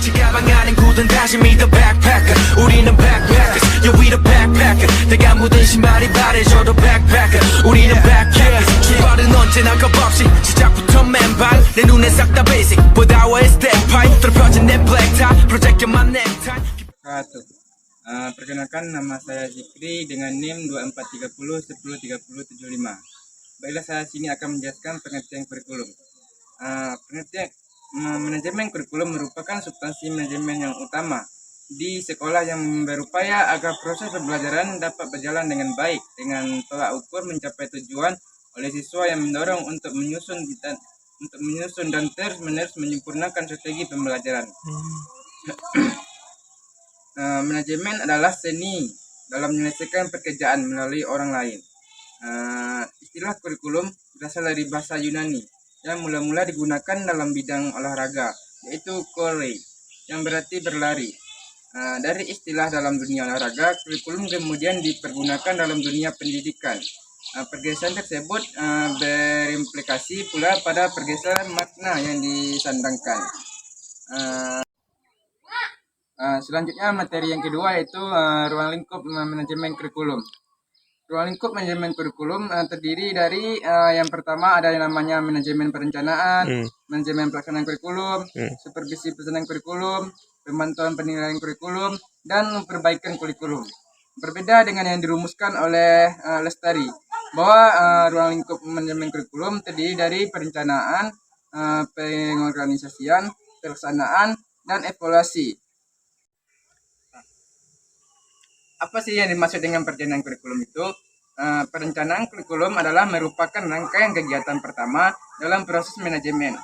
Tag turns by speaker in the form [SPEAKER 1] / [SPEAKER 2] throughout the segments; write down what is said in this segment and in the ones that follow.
[SPEAKER 1] 지가방 안엔 굳은 다짐이 the backpacker 우리는 backpackers yeah we the backpacker 내가 묻은 신발이 바래져도 backpacker 우리는 backpackers 출발은 언제나 겁없이 시작부터 맨발 내 눈에 싹 다 basic 보다와의 step pipe 펴진 내 black tie 프로젝트만 necktie.
[SPEAKER 2] Perkenalkan, nama saya Zikri dengan NIM 2430103075. Baiklah, saya sini akan menjelaskan pengertian kurikulum. Pengertian manajemen kurikulum merupakan substansi manajemen yang utama di sekolah yang berupaya agar proses pembelajaran dapat berjalan dengan baik dengan tolak ukur mencapai tujuan oleh siswa yang mendorong untuk menyusun dan terus-menerus menyempurnakan strategi pembelajaran. Manajemen adalah seni dalam menyelesaikan pekerjaan melalui orang lain. Istilah kurikulum berasal dari bahasa Yunani yang mula-mula digunakan dalam bidang olahraga, yaitu kore, yang berarti berlari. Dari istilah dalam dunia olahraga, kurikulum kemudian dipergunakan dalam dunia pendidikan. Pergeseran tersebut berimplikasi pula pada pergeseran makna yang disandangkan. Selanjutnya materi yang kedua yaitu ruang lingkup manajemen kurikulum. Ruang lingkup manajemen kurikulum terdiri dari yang pertama ada yang namanya manajemen perencanaan, manajemen pelaksanaan kurikulum, supervisi pelaksanaan kurikulum, pemantauan penilaian kurikulum, dan perbaikan kurikulum. Berbeda dengan yang dirumuskan oleh Lestari bahwa ruang lingkup manajemen kurikulum terdiri dari perencanaan, pengorganisasian, pelaksanaan, dan evaluasi. Apa sih yang dimaksud dengan perencanaan kurikulum itu? Perencanaan kurikulum adalah merupakan rangkaian kegiatan pertama dalam proses manajemen.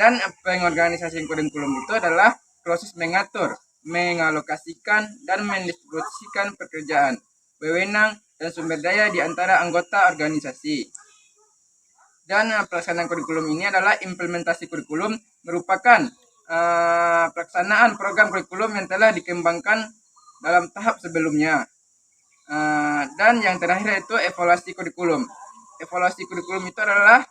[SPEAKER 2] Dan pengorganisasian kurikulum itu adalah proses mengatur, mengalokasikan, dan mendistribusikan pekerjaan, wewenang, dan sumber daya di antara anggota organisasi. Dan pelaksanaan kurikulum ini adalah implementasi kurikulum, merupakan pelaksanaan program kurikulum yang telah dikembangkan dalam tahap sebelumnya. Dan yang terakhir itu evaluasi kurikulum. Evaluasi kurikulum itu adalah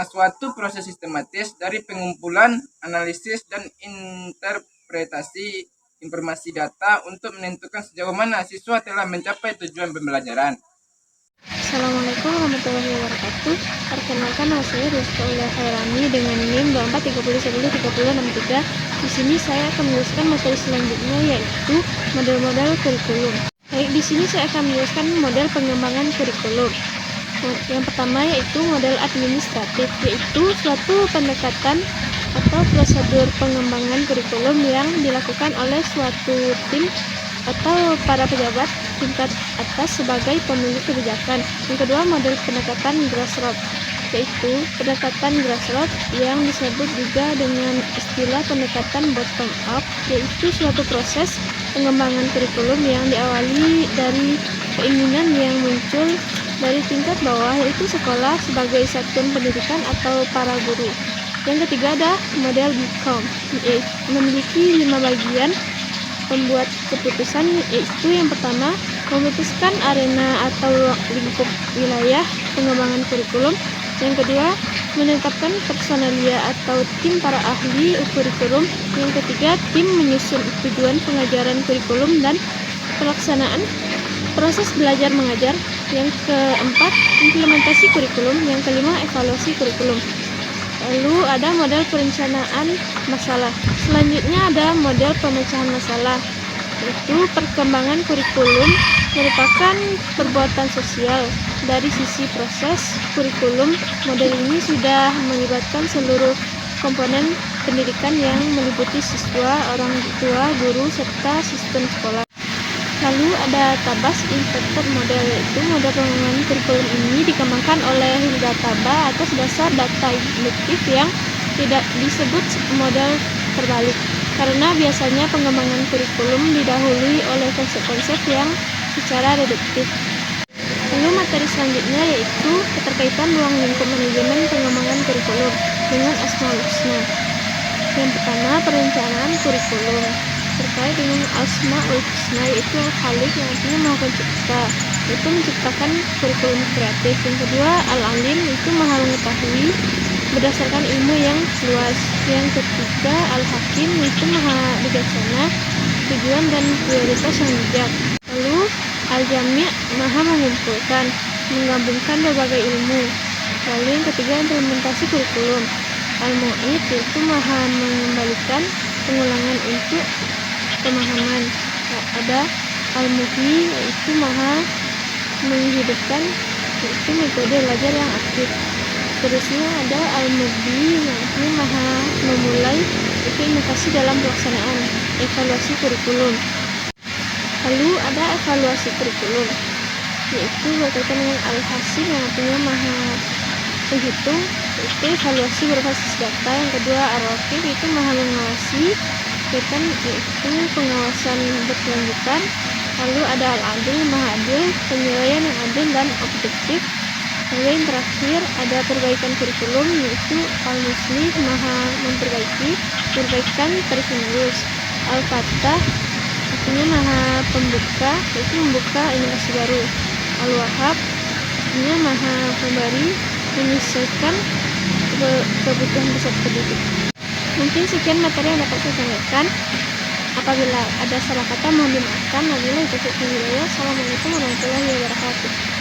[SPEAKER 2] suatu proses sistematis dari pengumpulan, analisis, dan interpretasi informasi data untuk menentukan sejauh mana siswa telah mencapai tujuan pembelajaran.
[SPEAKER 3] Assalamualaikum warahmatullahi wabarakatuh. Perkenalkan, nama saya Rizka Ulia Khairani dengan NIM 24301063. Di sini saya akan menjelaskan materi selanjutnya yaitu model-model kurikulum. Baik, di sini saya akan menjelaskan model pengembangan kurikulum. Yang pertama yaitu model administratif, yaitu suatu pendekatan atau prosedur pengembangan kurikulum yang dilakukan oleh suatu tim atau para pejabat tingkat atas sebagai pemilik kebijakan. Yang kedua, model pendekatan grassroots, yaitu pendekatan grassroots yang disebut juga dengan istilah pendekatan bottom up, yaitu suatu proses pengembangan kurikulum yang diawali dari keinginan yang muncul dari tingkat bawah, yaitu sekolah sebagai satuan pendidikan atau para guru. Yang ketiga ada model BCOM, memiliki 5 bagian pembuat keputusan, yaitu yang pertama memutuskan arena atau lingkup wilayah pengembangan kurikulum. Yang kedua, menetapkan personalia atau tim para ahli kurikulum. Yang ketiga, tim menyusun tujuan pengajaran kurikulum dan pelaksanaan proses belajar mengajar. Yang keempat, implementasi kurikulum. Yang kelima, evaluasi kurikulum. Lalu ada model perencanaan masalah. Selanjutnya ada model pemecahan masalah, yaitu perkembangan kurikulum merupakan perbuatan sosial. Dari sisi proses kurikulum, model ini sudah melibatkan seluruh komponen pendidikan yang meliputi siswa, orang tua, guru, serta sistem sekolah. Lalu ada Tabas Inverted Model, yaitu model pengembangan kurikulum ini dikembangkan oleh Hilda Taba atas dasar data induktif yang tidak disebut model terbalik, karena biasanya pengembangan kurikulum didahului oleh konsep-konsep yang secara reduktif. Lalu materi selanjutnya yaitu keterkaitan ruang lingkup manajemen pengembangan kurikulum dengan Asmaul Husna. Yang pertama, perencanaan kurikulum terkait dengan Asmaul Husna, yaitu Al-Khaliq yang artinya Maha Pencipta, yaitu menciptakan kurikulum kreatif. Yang kedua, Al-Alim itu Maha Mengetahui, berdasarkan ilmu yang luas. Yang ketiga, Al-Hakim, yaitu maha bijaksana, tujuan dan prioritas yang bijak. Lalu Al-Jami', maha mengumpulkan, menggabungkan berbagai ilmu. Lalu yang ketiga, implementasi kurikulum. Al-Mu'id, yaitu maha mengembalikan pengulangan untuk pemahaman. Ada Al-Muhyi, yaitu maha menghidupkan, yaitu metode belajar yang aktif. Terusnya ada Al-Mubdi, yaitu maha memulai, yaitu inovasi dalam pelaksanaan evaluasi kurikulum. Lalu ada evaluasi kurikulum, yaitu berkaitan dengan Al-Hasim, yang artinya maha penghitung, yaitu evaluasi berbasis data. Yang kedua Ar-Raqib, yaitu maha mengawasi, yaitu pengawasan berkelanjutan. Lalu ada Al-Adil, maha adil, penilaian yang adil dan objektif. Lalu yang terakhir ada perbaikan kurikulum, yaitu Al-Muslih, maha memperbaiki, perbaikan terus-menerus. Al-Fattah, artinya maha pembuka, yaitu membuka inovasi baru. Al-Wahhab, artinya maha pemberi, menyesuaikan kebutuhan peserta didik. Mungkin sekian materi yang dapat saya sampaikan. Apabila ada salah kata mohon dimaafkan. Wabillahi taufiq wal hidayah. Assalamualaikum warahmatullahi wabarakatuh.